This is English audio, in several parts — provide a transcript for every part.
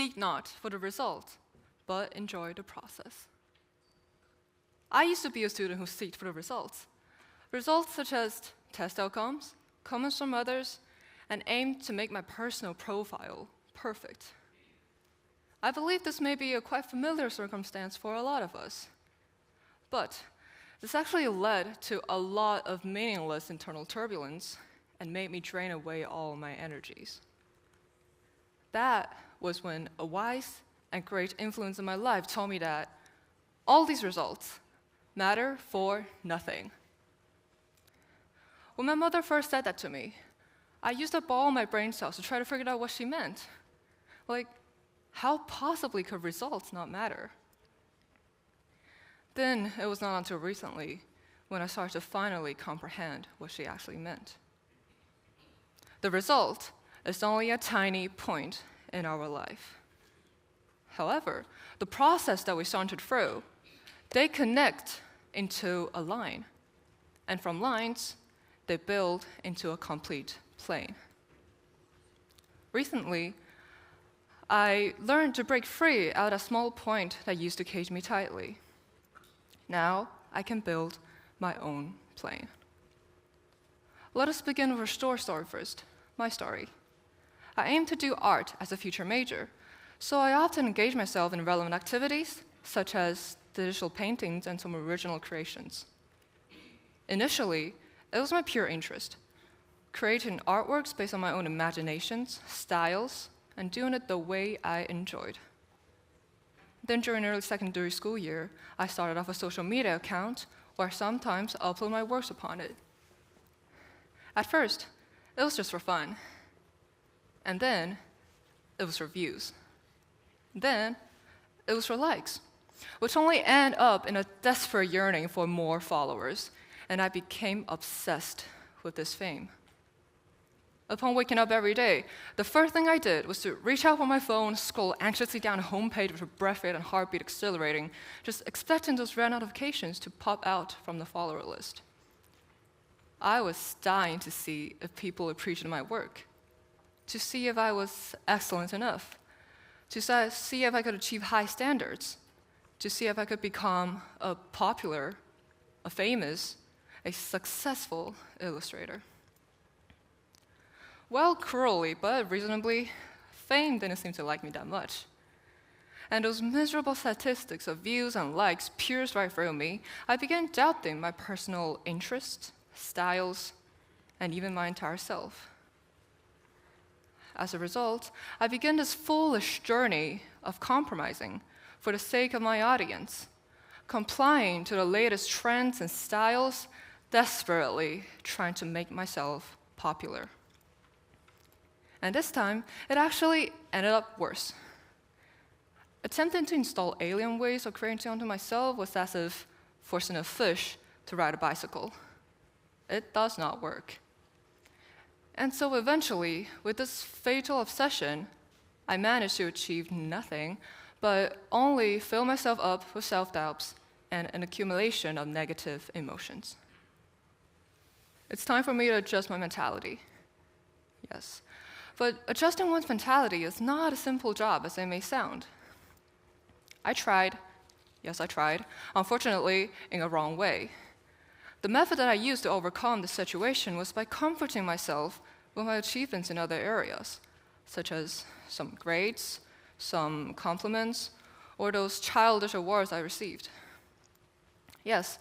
seek not for the result, but enjoy the process. I used to be a student who seeked for the results. Results such as test outcomes, comments from others, and aimed to make my personal profile perfect. I believe this may be a quite familiar circumstance for a lot of us. But this actually led to a lot of meaningless internal turbulence and made me drain away all my energies. That was when a wise and great influence in my life told me that all these results matter for nothing. When my mother first said that to me, I used up all my brain cells to try to figure out what she meant. Like, how possibly could results not matter? Then it was not until recently when I started to finally comprehend what she actually meant. The result is only a tiny point in our life. However, the process that we sauntered through, they connect into a line. And from lines, they build into a complete plane. Recently, I learned to break free out of a small point that used to cage me tightly. Now I can build my own plane. Let us begin with a short story first, my story. I aim to do art as a future major, so I often engage myself in relevant activities, such as digital paintings and some original creations. Initially, it was my pure interest, creating artworks based on my own imaginations, styles, and doing it the way I enjoyed. Then during early secondary school year, I started off a social media account where I sometimes upload my works upon it. At first, it was just for fun. And then, it was for views. Then, it was for likes, which only ended up in a desperate yearning for more followers, and I became obsessed with this fame. Upon waking up every day, the first thing I did was to reach out for my phone, scroll anxiously down a homepage with a breath rate and heartbeat accelerating, just expecting those red notifications to pop out from the follower list. I was dying to see if people appreciated my work, to see if I was excellent enough, to see if I could achieve high standards, to see if I could become a popular, a famous, a successful illustrator. Well, cruelly, but reasonably, fame didn't seem to like me that much. And those miserable statistics of views and likes pierced right through me. I began doubting my personal interests, styles, and even my entire self. As a result, I began this foolish journey of compromising for the sake of my audience, complying to the latest trends and styles, desperately trying to make myself popular. And this time, it actually ended up worse. Attempting to install alien ways of creating onto myself was as if forcing a fish to ride a bicycle. It does not work. And so eventually, with this fatal obsession, I managed to achieve nothing, but only fill myself up with self-doubts and an accumulation of negative emotions. It's time for me to adjust my mentality. Yes. But adjusting one's mentality is not a simple job as it may sound. I tried, unfortunately, in a wrong way. The method that I used to overcome the situation was by comforting myself with my achievements in other areas, such as some grades, some compliments, or those childish awards I received. Yes,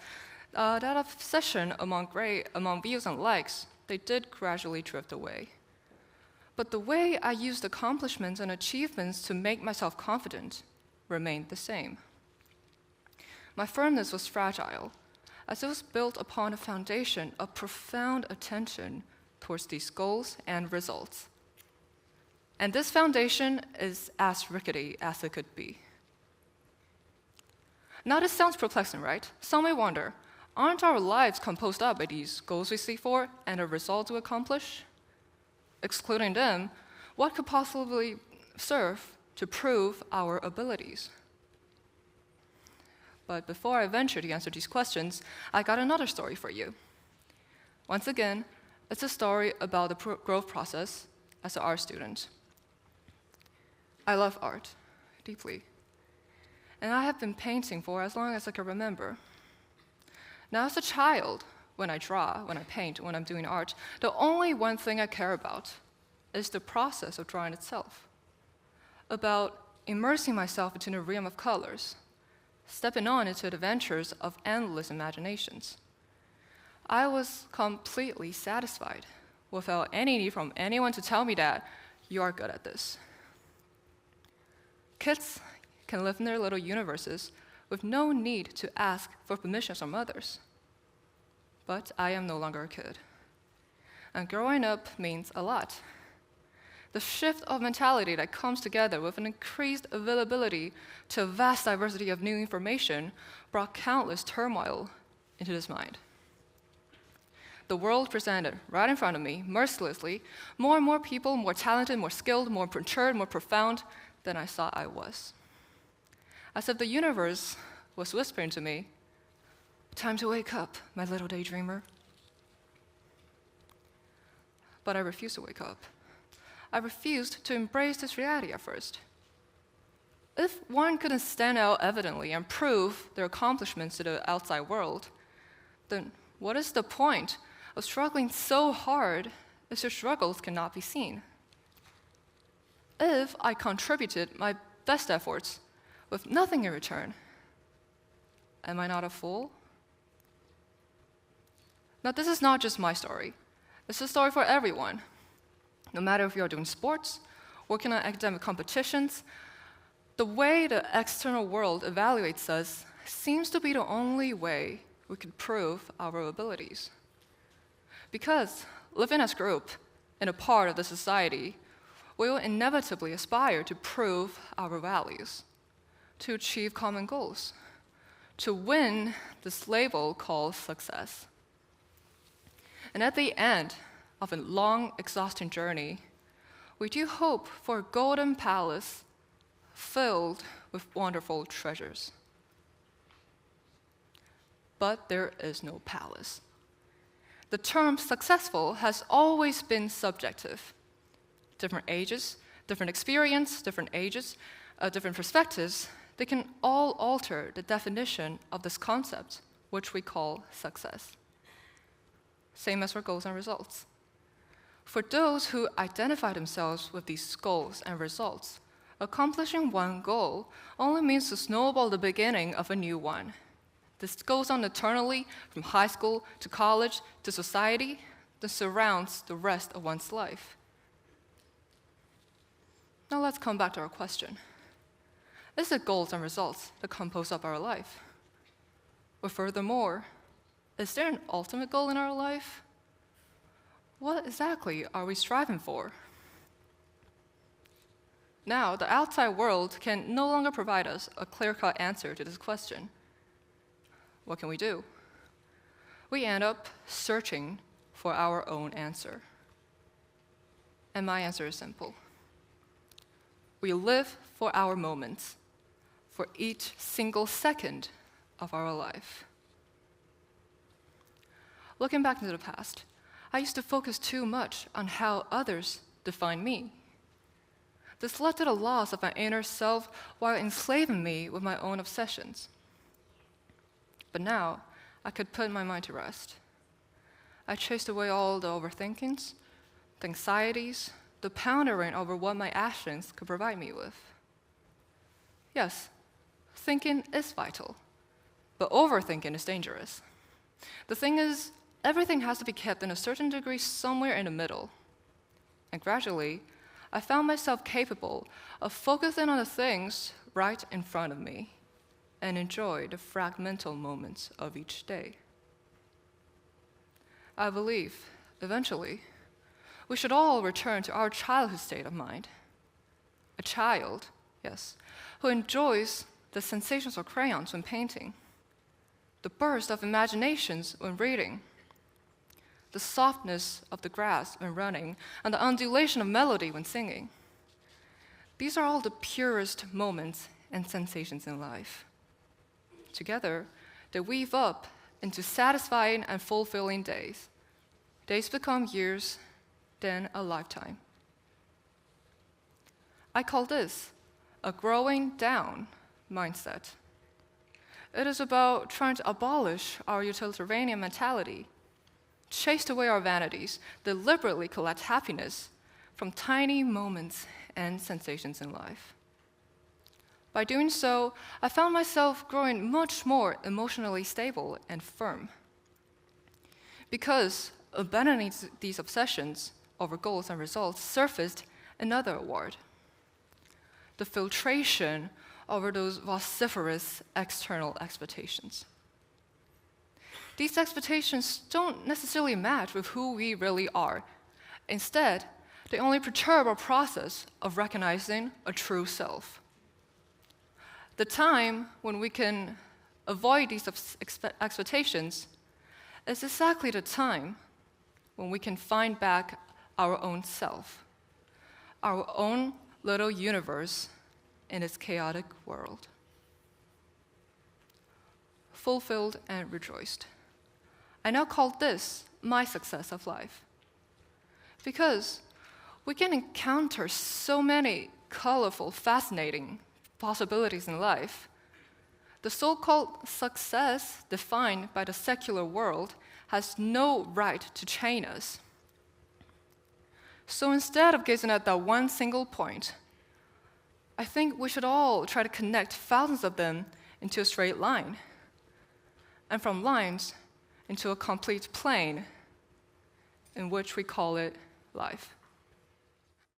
that obsession among views and likes, they did gradually drift away. But the way I used accomplishments and achievements to make myself confident remained the same. My firmness was fragile, as it was built upon a foundation of profound attention towards these goals and results. And this foundation is as rickety as it could be. Now this sounds perplexing, right? Some may wonder, aren't our lives composed up by these goals we seek for and the results we accomplish? Excluding them, what could possibly serve to prove our abilities? But before I venture to answer these questions, I got another story for you. Once again, it's a story about the growth process as an art student. I love art deeply, and I have been painting for as long as I can remember. Now, as a child, when I draw, when I paint, when I'm doing art, the only one thing I care about is the process of drawing itself, about immersing myself into the realm of colors, stepping on into the adventures of endless imaginations. I was completely satisfied without any need from anyone to tell me that you are good at this. Kids can live in their little universes with no need to ask for permission from others. But I am no longer a kid. And growing up means a lot. The shift of mentality that comes together with an increased availability to a vast diversity of new information brought countless turmoil into this mind. The world presented right in front of me, mercilessly, more and more people, more talented, more skilled, more matured, more profound than I thought I was. As if the universe was whispering to me, "Time to wake up, my little daydreamer." But I refused to wake up. I refused to embrace this reality at first. If one couldn't stand out evidently and prove their accomplishments to the outside world, then what is the point of struggling so hard if your struggles cannot be seen? If I contributed my best efforts with nothing in return, am I not a fool? Now, this is not just my story. It's a story for everyone. No matter if you're doing sports, working on academic competitions, the way the external world evaluates us seems to be the only way we can prove our abilities. Because living as a group in a part of the society, we will inevitably aspire to prove our values, to achieve common goals, to win this label called success. And at the end of a long, exhausting journey, we do hope for a golden palace filled with wonderful treasures. But there is no palace. The term successful has always been subjective. Different ages, different experience, different ages, different perspectives, they can all alter the definition of this concept, which we call success. Same as for goals and results. For those who identify themselves with these goals and results, accomplishing one goal only means to snowball the beginning of a new one. This goes on eternally from high school to college to society that surrounds the rest of one's life. Now let's come back to our question. Is it goals and results that compose up our life? Or furthermore, is there an ultimate goal in our life? What exactly are we striving for? Now, the outside world can no longer provide us a clear-cut answer to this question. What can we do? We end up searching for our own answer. And my answer is simple. We live for our moments, for each single second of our life. Looking back into the past, I used to focus too much on how others define me. This led to the loss of my inner self while enslaving me with my own obsessions. But now, I could put my mind to rest. I chased away all the overthinkings, the anxieties, the pondering over what my actions could provide me with. Yes, thinking is vital, but overthinking is dangerous. The thing is, everything has to be kept in a certain degree somewhere in the middle. And gradually, I found myself capable of focusing on the things right in front of me and enjoy the fragmental moments of each day. I believe, eventually, we should all return to our childhood state of mind. A child, yes, who enjoys the sensations of crayons when painting, the burst of imaginations when reading, the softness of the grass when running, and the undulation of melody when singing. These are all the purest moments and sensations in life. Together, they weave up into satisfying and fulfilling days. Days become years, then a lifetime. I call this a growing down mindset. It is about trying to abolish our utilitarian mentality, chase away our vanities, deliberately collect happiness from tiny moments and sensations in life. By doing so, I found myself growing much more emotionally stable and firm. Because abandoning these obsessions over goals and results surfaced another award: the filtration over those vociferous external expectations. These expectations don't necessarily match with who we really are. Instead, they only perturb our process of recognizing a true self. The time when we can avoid these expectations is exactly the time when we can find back our own self, our own little universe in its chaotic world. Fulfilled and rejoiced. I now call this my success of life. Because we can encounter so many colorful, fascinating possibilities in life. The so-called success defined by the secular world has no right to chain us. So instead of gazing at that one single point, I think we should all try to connect thousands of them into a straight line, and from lines into a complete plane in which we call it life.